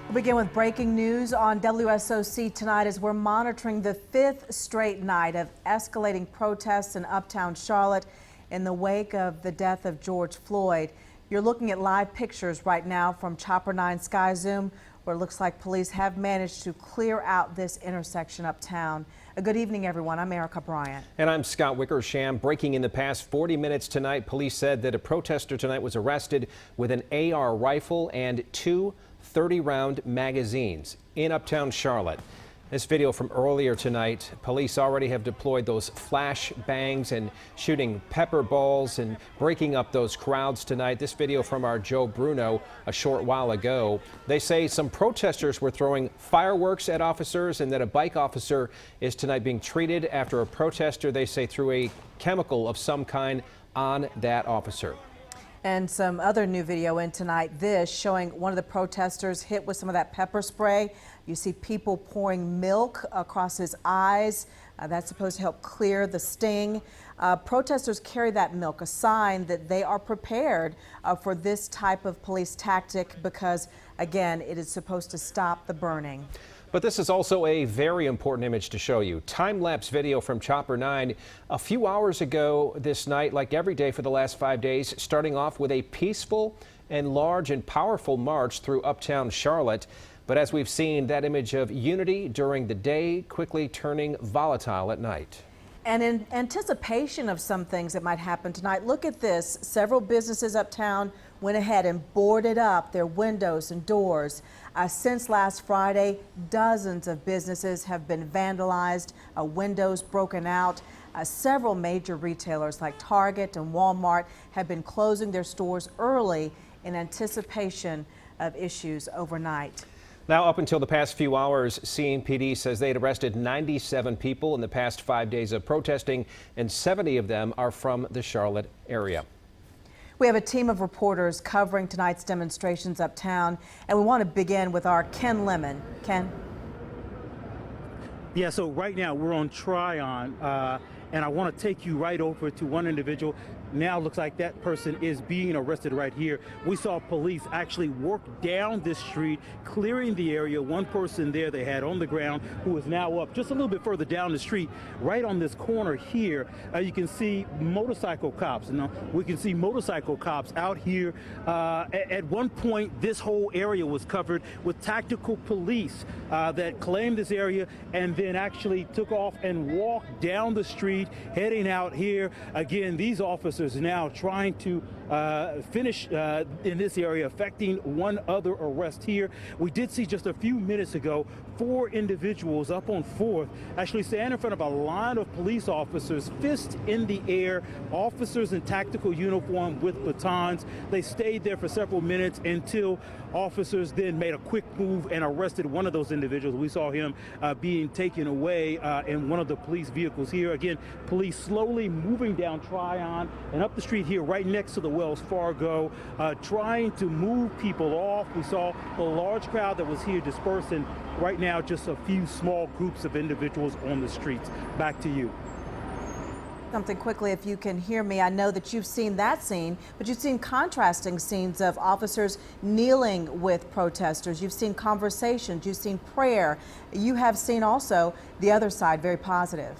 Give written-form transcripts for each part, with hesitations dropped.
We'll begin with breaking news on WSOC tonight as we're monitoring the fifth straight night of escalating protests in uptown Charlotte in the wake of the death of George Floyd. You're looking at live pictures right now from Chopper 9 Sky Zoom, where it looks like police have managed to clear out this intersection uptown. A good evening, everyone. I'm Erica Bryant. And I'm Scott Wickersham. Breaking in the past 40 minutes tonight, police said that a protester tonight was arrested with an AR rifle and two 30-round magazines in uptown Charlotte. This video from earlier tonight, police already have deployed those flash bangs and shooting pepper balls and breaking up those crowds tonight. This video from our Joe Bruno a short while ago. They say some protesters were throwing fireworks at officers and that a bike officer is tonight being treated after a protester, they say, threw a chemical of some kind on that officer. And some other new video in tonight, this showing one of the protesters hit with some of that pepper spray. You see people pouring milk across his eyes. That's supposed to help clear the sting. Protesters carry that milk, a sign that they are prepared for this type of police tactic because, again, it is supposed to stop the burning. But this is also a very important image to show you. Time-lapse video from Chopper 9 a few hours ago this night, like every day for the last 5 days, starting off with a peaceful and large and powerful march through uptown Charlotte. But as we've seen, that image of unity during the day quickly turning volatile at night. And in anticipation of some things that might happen tonight, look at this. Several businesses uptown went ahead and boarded up their windows and doors. Since last Friday, dozens of businesses have been vandalized, windows broken out. Several major retailers like Target and Walmart have been closing their stores early in anticipation of issues overnight. Now, up until the past few hours, CPD says they had arrested 97 people in the past 5 days of protesting, and 70 of them are from the Charlotte area. We have a team of reporters covering tonight's demonstrations uptown, and we want to begin with our Ken Lemon. Ken? Yeah, so right now we're on Tryon, and I want to take you right over to one individual. Now looks like that person is being arrested right here. We saw police actually work down this street, clearing the area. One person there they had on the ground who is now up just a little bit further down the street. Right on this corner here, you can see motorcycle cops. Now, we can see motorcycle cops out here. At one point, this whole area was covered with tactical police that claimed this area and then actually took off and walked down the street, heading out here. Again, these officers now trying to finish in this area, affecting one other arrest here. We did see just a few minutes ago 4 individuals up on 4th actually stand in front of a line of police officers, fists in the air, officers in tactical uniform with batons. They stayed there for several minutes until officers then made a quick move and arrested one of those individuals. We saw him being taken away in one of the police vehicles here. Again, police slowly moving down Tryon and up the street here right next to the Wells Fargo, trying to move people off. We saw a large crowd that was here dispersing. Right now, just a few small groups of individuals on the streets. Back to you. Something quickly, if you can hear me. I know that you've seen that scene, but you've seen contrasting scenes of officers kneeling with protesters. You've seen conversations, you've seen prayer. You have seen also the other side, very positive.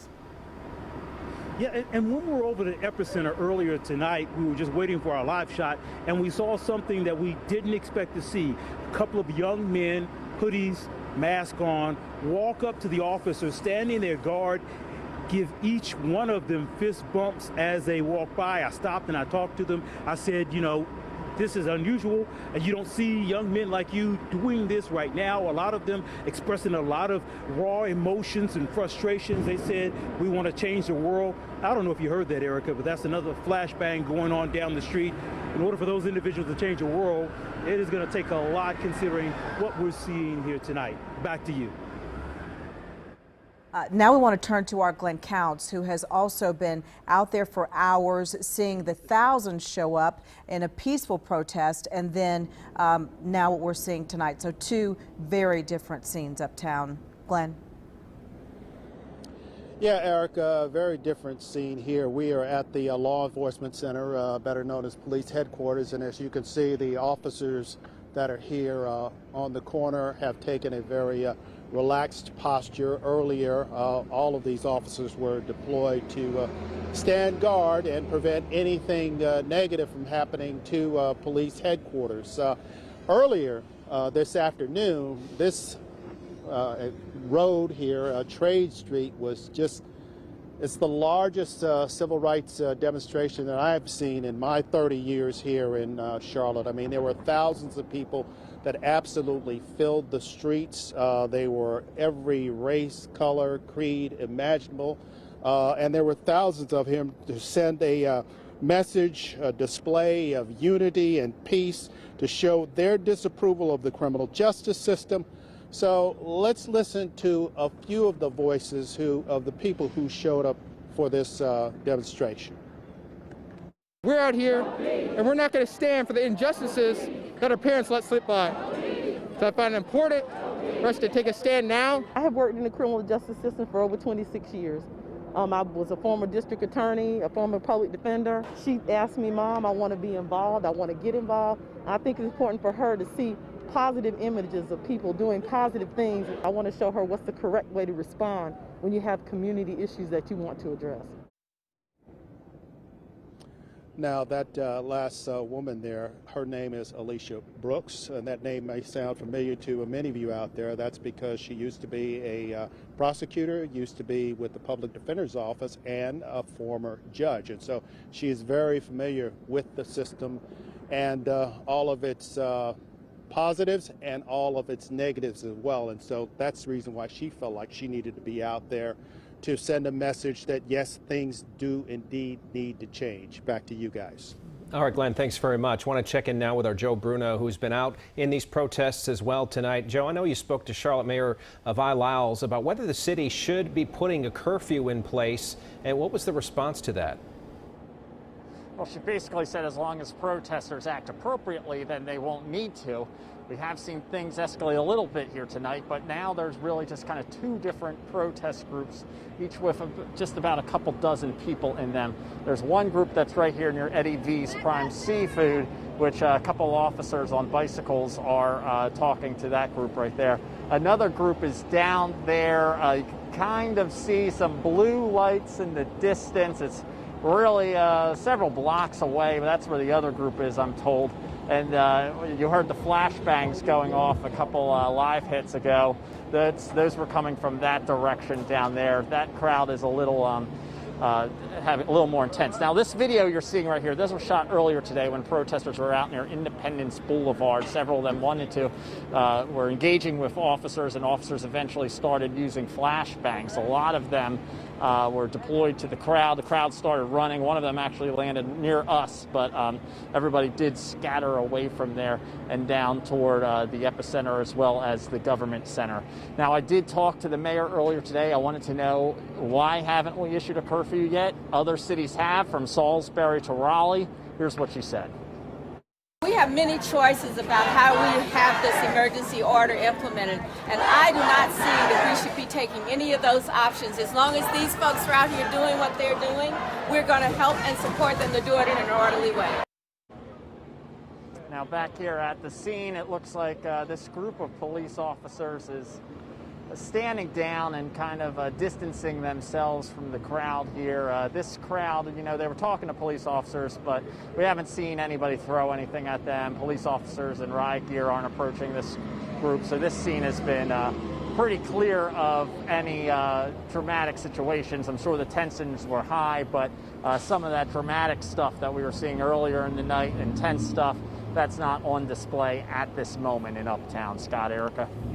Yeah, and when we were over the epicenter earlier tonight, we were just waiting for our live shot, and we saw something that we didn't expect to see. A couple of young men, hoodies, mask on, walk up to the officers, standing their guard, give each one of them fist bumps as they walk by. I stopped and I talked to them. I said, you know, this is unusual, and you don't see young men like you doing this right now. A lot of them expressing a lot of raw emotions and frustrations. They said, we want to change the world. I don't know if you heard that, Erica, but that's another flashbang going on down the street. In order for those individuals to change the world, it is going to take a lot considering what we're seeing here tonight. Back to you. Now we want to turn to our Glenn Counts, who has also been out there for hours, seeing the thousands show up in a peaceful protest, and then now what we're seeing tonight. So 2 very different scenes uptown. Glenn. Yeah, Eric, a very different scene here. We are at the law enforcement center, better known as police headquarters, and as you can see, the officers that are here on the corner have taken a very relaxed posture. Earlier, all of these officers were deployed to stand guard and prevent anything negative from happening to police headquarters. Earlier this afternoon, this road here, Trade Street, was it's the largest civil rights demonstration that I've seen in my 30 years here in Charlotte. I mean, there were thousands of people that absolutely filled the streets. They were every race, color, creed imaginable. And there were thousands of them to send a message, a display of unity and peace to show their disapproval of the criminal justice system. So let's listen to a few of the voices of the people who showed up for this demonstration. We're out here, and we're not going to stand for the injustices that our parents let slip by. So I find it important for us to take a stand now. I have worked in the criminal justice system for over 26 years. I was a former district attorney, a former public defender. She asked me, Mom, I want to be involved, I want to get involved. I think it's important for her to see positive images of people doing positive things. I want to show her what's the correct way to respond when you have community issues that you want to address. Now, that last woman there, her name is Alicia Brooks, and that name may sound familiar to many of you out there. That's because she used to be a prosecutor, used to be with the public defender's office, and a former judge. And so she is very familiar with the system and all of its positives and all of its negatives as well. And so that's the reason why she felt like she needed to be out there to send a message that, yes, things do indeed need to change. Back to you guys. All right, Glenn, thanks very much. I want to check in now with our Joe Bruno, who's been out in these protests as well tonight. Joe, I know you spoke to Charlotte Mayor Vi Lyles about whether the city should be putting a curfew in place, and what was the response to that? Well, she basically said as long as protesters act appropriately, then they won't need to. We have seen things escalate a little bit here tonight, but now there's really just kind of two different protest groups, each with just about a couple dozen people in them. There's one group that's right here near Eddie V's Prime Seafood, which a couple officers on bicycles are talking to that group right there. Another group is down there. You can kind of see some blue lights in the distance. It's really several blocks away, but that's where the other group is, I'm told. And you heard the flashbangs going off a couple live hits ago. Those were coming from that direction down there. That crowd is a little having a little more intense. Now, this video you're seeing right here, those were shot earlier today when protesters were out near Independence Boulevard. Several of them were engaging with officers, and officers eventually started using flashbangs. A lot of them were deployed to the crowd. The crowd started running. One of them actually landed near us, but everybody did scatter away from there and down toward the epicenter as well as the government center. Now, I did talk to the mayor earlier today. I wanted to know, why haven't we issued a curfew yet? Other cities have, from Salisbury to Raleigh. Here's what she said. We have many choices about how we have this emergency order implemented, and I do not see that we should be taking any of those options. As long as these folks are out here doing what they're doing, we're going to help and support them to do it in an orderly way. Now, back here at the scene, it looks like this group of police officers is standing down and kind of distancing themselves from the crowd here. This crowd, you know, they were talking to police officers, but we haven't seen anybody throw anything at them. Police officers in riot gear aren't approaching this group, so this scene has been pretty clear of any dramatic situations. I'm sure the tensions were high, but some of that dramatic stuff that we were seeing earlier in the night, intense stuff, that's not on display at this moment in Uptown. Scott, Erica.